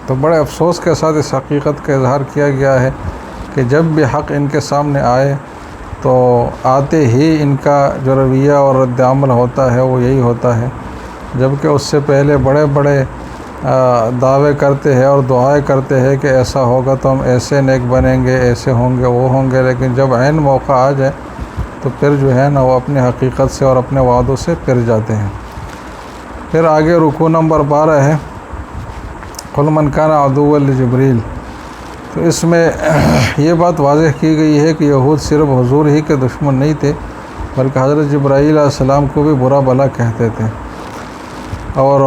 تو بڑے افسوس کے ساتھ اس حقیقت کا اظہار کیا گیا ہے کہ جب بھی حق ان کے سامنے آئے تو آتے ہی ان کا جو رویہ اور رد عمل ہوتا ہے وہ یہی ہوتا ہے، جبکہ اس سے پہلے بڑے بڑے دعوے کرتے ہیں اور دعائیں کرتے ہیں کہ ایسا ہوگا تو ہم ایسے نیک بنیں گے، ایسے ہوں گے، وہ ہوں گے، لیکن جب عین موقع آ جائے تو پھر جو ہے نا وہ اپنی حقیقت سے اور اپنے وعدوں سے پھر جاتے ہیں۔ پھر آگے رکوع نمبر 12 ہے قُلْ مَنْ كَانَ عَدُوًّا لِجِبْرِيلَ۔ تو اس میں یہ بات واضح کی گئی ہے کہ یہود صرف حضور ہی کے دشمن نہیں تھے، بلکہ حضرت جبرائیل علیہ السلام کو بھی برا بھلا کہتے تھے، اور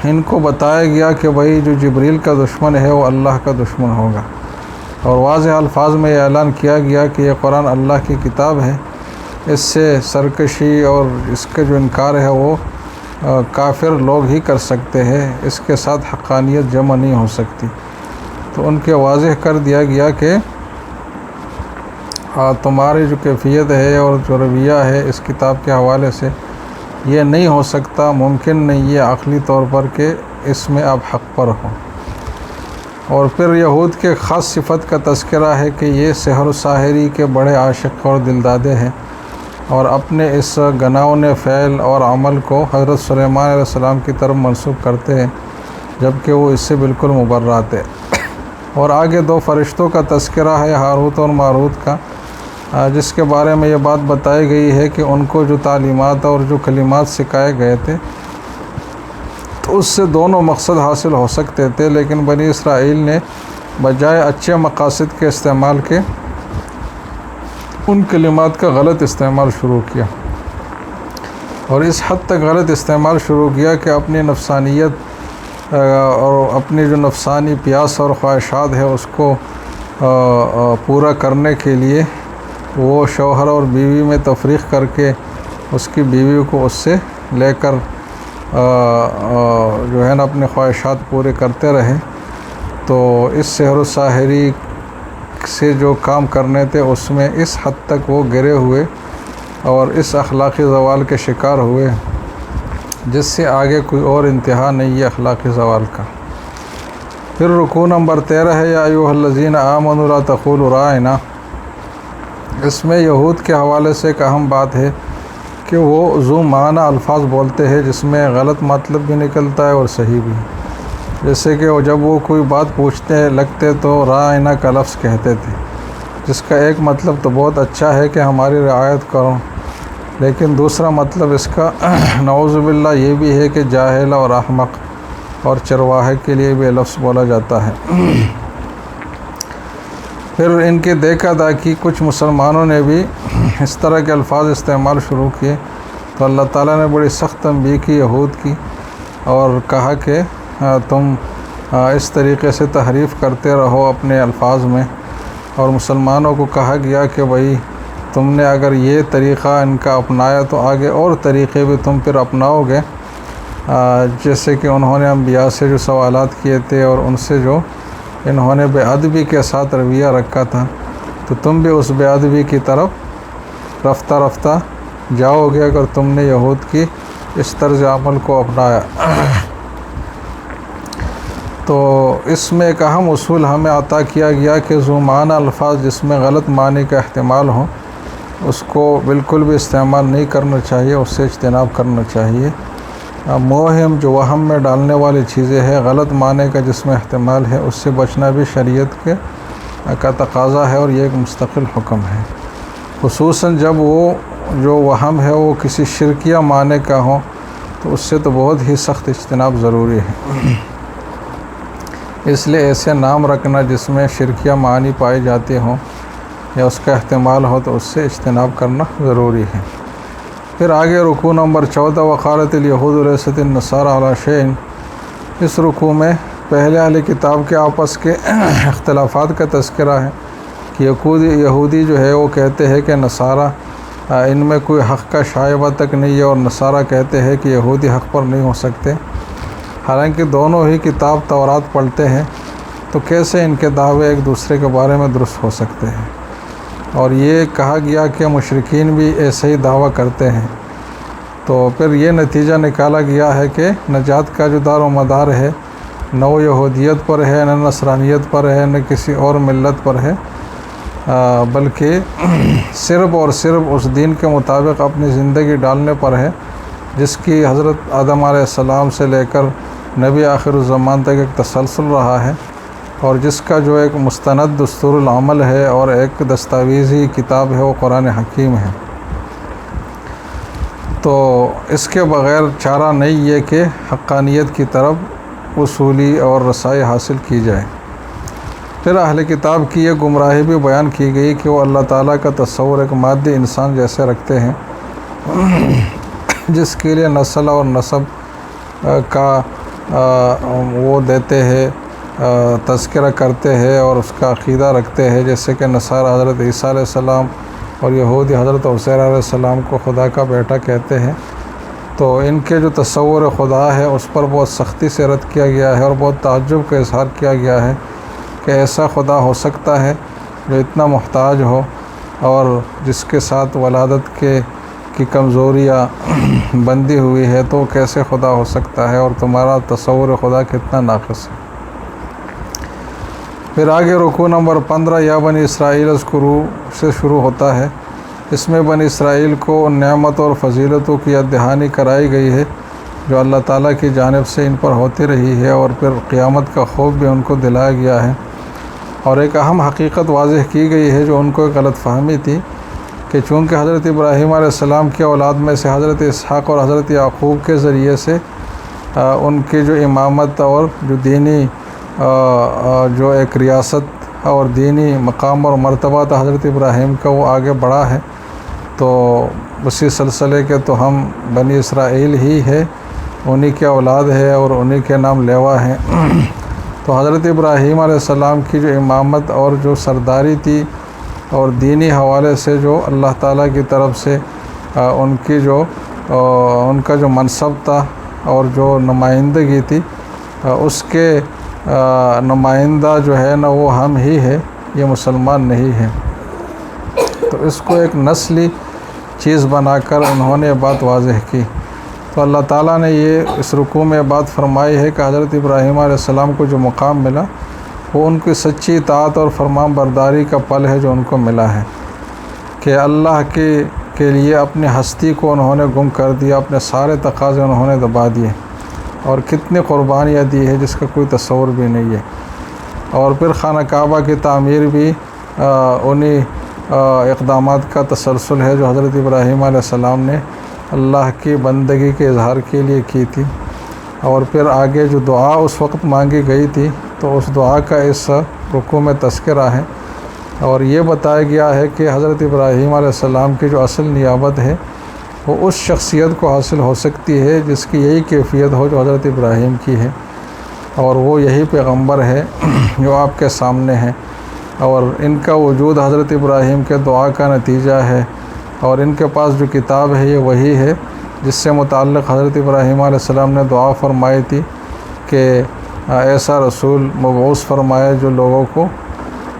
ان کو بتایا گیا کہ بھائی جو جبریل کا دشمن ہے وہ اللہ کا دشمن ہوگا، اور واضح الفاظ میں یہ اعلان کیا گیا کہ یہ قرآن اللہ کی کتاب ہے، اس سے سرکشی اور اس کا جو انکار ہے وہ کافر لوگ ہی کر سکتے ہیں، اس کے ساتھ حقانیت جمع نہیں ہو سکتی۔ تو ان کے واضح کر دیا گیا کہ تمہاری جو کیفیت ہے اور جو رویہ ہے اس کتاب کے حوالے سے یہ نہیں ہو سکتا، ممکن نہیں ہے عقلی طور پر کہ اس میں آپ حق پر ہو۔ اور پھر یہود کے خاص صفت کا تذکرہ ہے کہ یہ سحر و ساحری کے بڑے عاشق اور دلدادے ہیں، اور اپنے اس گناؤن فعل اور عمل کو حضرت سلیمان علیہ السلام کی طرف منسوب کرتے ہیں، جبکہ وہ اس سے بالکل مبرأ تھے۔ اور آگے دو فرشتوں کا تذکرہ ہے، ہاروت اور ماروت کا، جس کے بارے میں یہ بات بتائی گئی ہے کہ ان کو جو تعلیمات اور جو کلمات سکھائے گئے تھے تو اس سے دونوں مقصد حاصل ہو سکتے تھے، لیکن بنی اسرائیل نے بجائے اچھے مقاصد کے استعمال کے ان کلمات کا غلط استعمال شروع کیا، اور اس حد تک غلط استعمال شروع کیا کہ اپنی نفسانیت اور اپنی جو نفسانی پیاس اور خواہشات ہے اس کو پورا کرنے کے لیے وہ شوہر اور بیوی میں تفریق کر کے اس کی بیوی کو اس سے لے کر جو ہے نا اپنے خواہشات پورے کرتے رہے۔ تو اس سحر و ساحری سے جو کام کرنے تھے اس میں اس حد تک وہ گرے ہوئے اور اس اخلاقی زوال کے شکار ہوئے جس سے آگے کوئی اور انتہا نہیں ہے اخلاقی زوال کا۔ پھر رکوع نمبر 13 ہے، یا ایھا الذین آمنوا لا تقولوا راعنا۔ اس میں یہود کے حوالے سے ایک اہم بات ہے کہ وہ ذو معنی الفاظ بولتے ہیں جس میں غلط مطلب بھی نکلتا ہے اور صحیح بھی، جیسے کہ جب وہ کوئی بات پوچھتے لگتے تو راعنا کا لفظ کہتے تھے، جس کا ایک مطلب تو بہت اچھا ہے کہ ہماری رعایت کرو، لیکن دوسرا مطلب اس کا نعوذ باللہ یہ بھی ہے کہ جاہل اور احمق اور چرواہے کے لیے بھی لفظ بولا جاتا ہے۔ پھر ان کے دیکھا داکھی کچھ مسلمانوں نے بھی اس طرح کے الفاظ استعمال شروع کیے، تو اللہ تعالیٰ نے بڑی سخت تنبیہ کی یہود کی اور کہا کہ تم اس طریقے سے تحریف کرتے رہو اپنے الفاظ میں، اور مسلمانوں کو کہا گیا کہ بھائی تم نے اگر یہ طریقہ ان کا اپنایا تو آگے اور طریقے بھی تم پھر اپناؤ گے، جیسے کہ انہوں نے انبیاء سے جو سوالات کیے تھے اور ان سے جو انہوں نے بے ادبی کے ساتھ رویہ رکھا تھا، تو تم بھی اس بے ادبی کی طرف رفتہ رفتہ جاؤ گے اگر تم نے یہود کی اس طرز عمل کو اپنایا۔ تو اس میں ایک اہم اصول ہمیں عطا کیا گیا کہ ذو معنی الفاظ جس میں غلط معنی کا احتمال ہو اس کو بالکل بھی استعمال نہیں کرنا چاہیے، اس سے اجتناب کرنا چاہیے۔ موہم جو وہم میں ڈالنے والی چیزیں ہیں، غلط معنی کا جس میں احتمال ہے، اس سے بچنا بھی شریعت کا تقاضا ہے اور یہ ایک مستقل حکم ہے، خصوصاً جب وہ جو وہم ہے وہ کسی شرکیہ معنی کا ہو تو اس سے تو بہت ہی سخت اجتناب ضروری ہے۔ اس لیے ایسے نام رکھنا جس میں شرکیہ معنی پائی جاتے ہوں یا اس کا احتمال ہو تو اس سے اجتناب کرنا ضروری ہے۔ پھر آگے رکوع نمبر 14، وقالت الیہود لیست النصارى علی شیء۔ اس رکوع میں پہلے اہل کتاب کے آپس کے اختلافات کا تذکرہ ہے کہ یہودی جو ہے وہ کہتے ہیں کہ نصارہ ان میں کوئی حق کا شائبہ تک نہیں ہے، اور نصارہ کہتے ہیں کہ یہودی حق پر نہیں ہو سکتے، حالانکہ دونوں ہی کتاب تورات پڑھتے ہیں، تو کیسے ان کے دعوے ایک دوسرے کے بارے میں درست ہو سکتے ہیں؟ اور یہ کہا گیا کہ مشرکین بھی ایسے ہی دعویٰ کرتے ہیں۔ تو پھر یہ نتیجہ نکالا گیا ہے کہ نجات کا جو دار و مدار ہے نہ وہ یہودیت پر ہے، نہ نصرانیت پر ہے، نہ کسی اور ملت پر ہے، بلکہ صرف اور صرف اس دین کے مطابق اپنی زندگی ڈالنے پر ہے جس کی حضرت آدم علیہ السلام سے لے کر نبی آخر الزمان تک ایک تسلسل رہا ہے، اور جس کا جو ایک مستند دستور العمل ہے اور ایک دستاویزی کتاب ہے وہ قرآن حکیم ہے۔ تو اس کے بغیر چارہ نہیں ہے کہ حقانیت کی طرف وصولی اور رسائی حاصل کی جائے۔ پھر اہل کتاب کی یہ گمراہی بھی بیان کی گئی کہ وہ اللہ تعالیٰ کا تصور ایک مادی انسان جیسے رکھتے ہیں جس کے لیے نسل اور نسب کا وہ دیتے ہیں، تذکرہ کرتے ہیں اور اس کا عقیدہ رکھتے ہیں، جیسے کہ نصارہ حضرت عیسیٰ علیہ السلام اور یہودی حضرت عزیر علیہ السلام کو خدا کا بیٹا کہتے ہیں، تو ان کے جو تصور خدا ہے اس پر بہت سختی سے رد کیا گیا ہے اور بہت تعجب کا اظہار کیا گیا ہے کہ ایسا خدا ہو سکتا ہے جو اتنا محتاج ہو اور جس کے ساتھ ولادت کی کمزوریاں بندھی ہوئی ہے، تو کیسے خدا ہو سکتا ہے، اور تمہارا تصور خدا کتنا ناقص ہے۔ پھر آگے رکوع نمبر 15 یا بنی اسرائیل اذکروا سے شروع ہوتا ہے۔ اس میں بنی اسرائیل کو ان نعمتوں اور فضیلتوں کی یاد دہانی کرائی گئی ہے جو اللہ تعالیٰ کی جانب سے ان پر ہوتی رہی ہے، اور پھر قیامت کا خوف بھی ان کو دلایا گیا ہے، اور ایک اہم حقیقت واضح کی گئی ہے جو ان کو ایک غلط فہمی تھی کہ چونکہ حضرت ابراہیم علیہ السلام کی اولاد میں سے حضرت اسحاق اور حضرت یعقوب کے ذریعے سے ان کی جو امامت اور جو دینی جو ایک ریاست اور دینی مقام اور مرتبہ تھا حضرت ابراہیم کا، وہ آگے بڑھا ہے، تو اسی سلسلے کے تو ہم بنی اسرائیل ہی ہے، انہی کے اولاد ہے اور انہی کے نام لیوا ہیں۔ تو حضرت ابراہیم علیہ السلام کی جو امامت اور جو سرداری تھی اور دینی حوالے سے جو اللہ تعالیٰ کی طرف سے ان کی جو ان کا جو منصب تھا اور جو نمائندگی تھی، اس کے نمائندہ جو ہے نا وہ ہم ہی ہے، یہ مسلمان نہیں ہے۔ تو اس کو ایک نسلی چیز بنا کر انہوں نے بات واضح کی۔ تو اللہ تعالیٰ نے یہ اس رکوع میں بات فرمائی ہے کہ حضرت ابراہیم علیہ السلام کو جو مقام ملا وہ ان کی سچی اطاعت اور فرمان برداری کا پل ہے جو ان کو ملا ہے کہ اللہ کے لیے اپنی ہستی کو انہوں نے گم کر دیا، اپنے سارے تقاضے انہوں نے دبا دیے، اور کتنی قربانیاں دی ہے جس کا کوئی تصور بھی نہیں ہے۔ اور پھر خانہ کعبہ کی تعمیر بھی انہی اقدامات کا تسلسل ہے جو حضرت ابراہیم علیہ السلام نے اللہ کی بندگی کے اظہار کے لیے کی تھی، اور پھر آگے جو دعا اس وقت مانگی گئی تھی تو اس دعا کا اس رکوع میں تذکرہ ہے، اور یہ بتایا گیا ہے کہ حضرت ابراہیم علیہ السلام کی جو اصل نیابت ہے وہ اس شخصیت کو حاصل ہو سکتی ہے جس کی یہی کیفیت ہو جو حضرت ابراہیم کی ہے، اور وہ یہی پیغمبر ہے جو آپ کے سامنے ہے، اور ان کا وجود حضرت ابراہیم کے دعا کا نتیجہ ہے، اور ان کے پاس جو کتاب ہے یہ وہی ہے جس سے متعلق حضرت ابراہیم علیہ السلام نے دعا فرمائی تھی کہ ایسا رسول مبعوث فرمائے جو لوگوں کو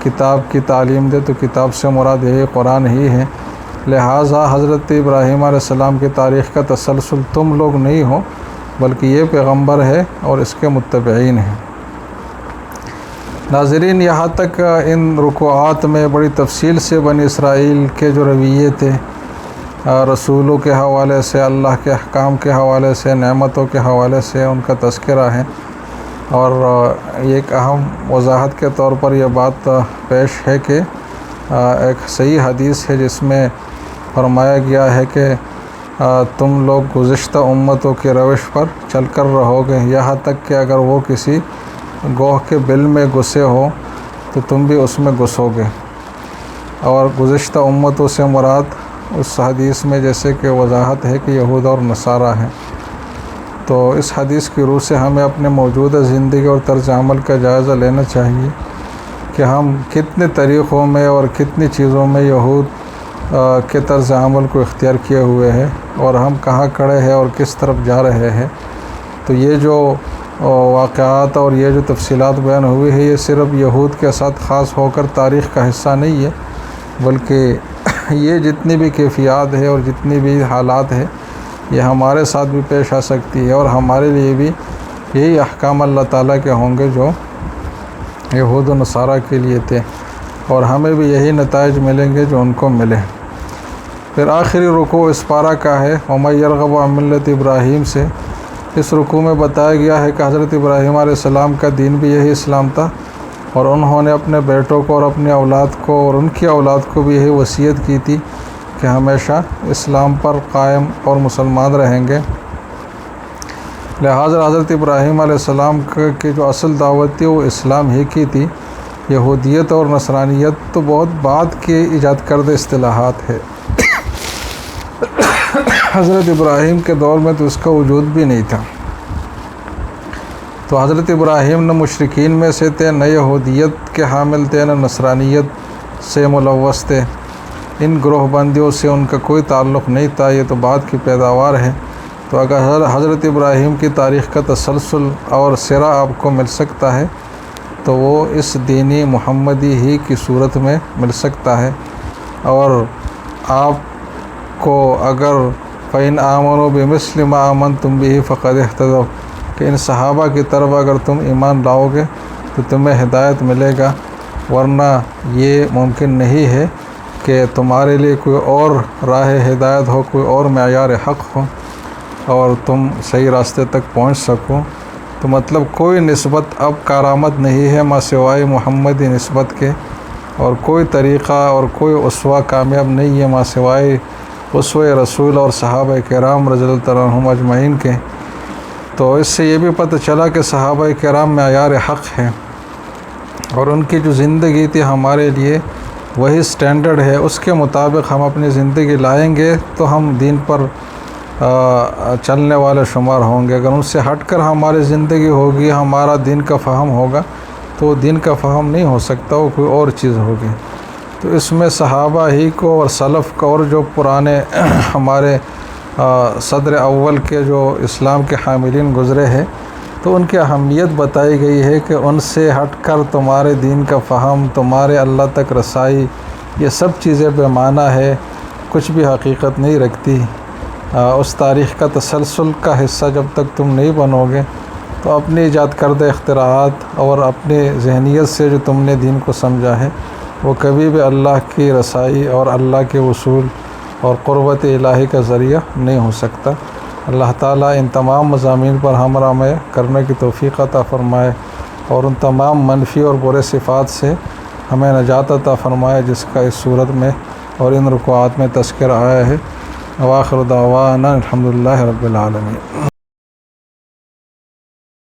کتاب کی تعلیم دے، تو کتاب سے مراد یہی قرآن ہی ہے۔ لہٰذا حضرت ابراہیم علیہ السلام کی تاریخ کا تسلسل تم لوگ نہیں ہو بلکہ یہ پیغمبر ہے اور اس کے متبعین ہیں۔ ناظرین، یہاں تک ان رکوعات میں بڑی تفصیل سے بنی اسرائیل کے جو رویے تھے رسولوں کے حوالے سے، اللہ کے احکام کے حوالے سے، نعمتوں کے حوالے سے ان کا تذکرہ ہے، اور ایک اہم وضاحت کے طور پر یہ بات پیش ہے کہ ایک صحیح حدیث ہے جس میں فرمایا گیا ہے کہ تم لوگ گزشتہ امتوں کے روش پر چل کر رہو گے، یہاں تک کہ اگر وہ کسی گوہ کے بل میں گھسے ہو تو تم بھی اس میں گھسو گے۔ اور گزشتہ امتوں سے مراد اس حدیث میں جیسے کہ وضاحت ہے کہ یہود اور نصارہ ہیں۔ تو اس حدیث کی روح سے ہمیں اپنے موجودہ زندگی اور طرز عمل کا جائزہ لینا چاہیے کہ ہم کتنے طریقوں میں اور کتنی چیزوں میں یہود کے طرز عمل کو اختیار کیے ہوئے ہیں، اور ہم کہاں کھڑے ہیں اور کس طرف جا رہے ہیں۔ تو یہ جو واقعات اور یہ جو تفصیلات بیان ہوئی ہے یہ صرف یہود کے ساتھ خاص ہو کر تاریخ کا حصہ نہیں ہے، بلکہ یہ جتنی بھی کیفیات ہے اور جتنی بھی حالات ہے یہ ہمارے ساتھ بھی پیش آ سکتی ہے، اور ہمارے لیے بھی یہی احکام اللہ تعالیٰ کے ہوں گے جو یہود و نصارہ کے لیے تھے، اور ہمیں بھی یہی نتائج ملیں گے جو ان کو ملے۔ پھر آخری رکوع اس پارہ کا ہے وَمَن يَرْغَبُ عَن مِّلَّةِ ابراہیم سے۔ اس رکوع میں بتایا گیا ہے کہ حضرت ابراہیم علیہ السلام کا دین بھی یہی اسلام تھا، اور انہوں نے اپنے بیٹوں کو اور اپنی اولاد کو اور ان کی اولاد کو بھی یہی وصیت کی تھی کہ ہمیشہ اسلام پر قائم اور مسلمان رہیں گے۔ لہٰذا حضرت ابراہیم علیہ السلام کی جو اصل دعوت تھی وہ اسلام ہی کی تھی۔ یہودیت اور نصرانیت تو بہت بعد کے ایجاد کردہ اصطلاحات ہے، حضرت ابراہیم کے دور میں تو اس کا وجود بھی نہیں تھا۔ تو حضرت ابراہیم نہ مشرکین میں سے تھے، نہ یہودیت کے حامل تھے، نہ نصرانیت سے ملوث تھے، ان گروہ بندیوں سے ان کا کوئی تعلق نہیں تھا، یہ تو بعد کی پیداوار ہے۔ تو اگر حضرت ابراہیم کی تاریخ کا تسلسل اور سرا آپ کو مل سکتا ہے تو وہ اس دینی محمدی ہی کی صورت میں مل سکتا ہے۔ اور آپ کو اگر فَإِنْ آمَنُوا بِمِثْلِ مَا آمَنْتُمْ بِهِ فَقَدِ اهْتَدَوْا کہ ان صحابہ کی طرف اگر تم ایمان لاؤ گے تو تمہیں ہدایت ملے گا، ورنہ یہ ممکن نہیں ہے کہ تمہارے لیے کوئی اور راہ ہدایت ہو، کوئی اور معیار حق ہو اور تم صحیح راستے تک پہنچ سکو۔ تو مطلب کوئی نسبت اب کارآمد نہیں ہے ماں سوائے محمدی نسبت کے، اور کوئی طریقہ اور کوئی اسوہ کامیاب نہیں ہے ماں سوائے اسوہ رسول اور صحابہ کرام رضی اللہ تعالیٰ عنہم اجمعین کے۔ تو اس سے یہ بھی پتہ چلا کہ صحابہ کرام معیار حق ہیں، اور ان کی جو زندگی تھی ہمارے لیے وہی سٹینڈرڈ ہے، اس کے مطابق ہم اپنی زندگی لائیں گے تو ہم دین پر چلنے والے شمار ہوں گے۔ اگر ان سے ہٹ کر ہماری زندگی ہوگی، ہمارا دین کا فہم ہوگا، تو دین کا فہم نہیں ہو سکتا، وہ کوئی اور چیز ہوگی۔ تو اس میں صحابہ ہی کو اور سلف کو اور جو پرانے ہمارے صدر اول کے جو اسلام کے حاملین گزرے ہیں، تو ان کی اہمیت بتائی گئی ہے کہ ان سے ہٹ کر تمہارے دین کا فہم، تمہارے اللہ تک رسائی، یہ سب چیزیں بے معنی ہے، کچھ بھی حقیقت نہیں رکھتی۔ اس تاریخ کا تسلسل کا حصہ جب تک تم نہیں بنو گے تو اپنی ایجاد کردہ اختراعات اور اپنی ذہنیت سے جو تم نے دین کو سمجھا ہے وہ کبھی بھی اللہ کی رسائی اور اللہ کے وصول اور قربت الہی کا ذریعہ نہیں ہو سکتا۔ اللہ تعالیٰ ان تمام مضامین پر ہم عمل کرنے کی توفیق عطا فرمائے، اور ان تمام منفی اور برے صفات سے ہمیں نجات عطا فرمائے جس کا اس صورت میں اور ان رکوعات میں تذکرہ آیا ہے۔ وآخر دعوانا الحمدللہ رب العالمین۔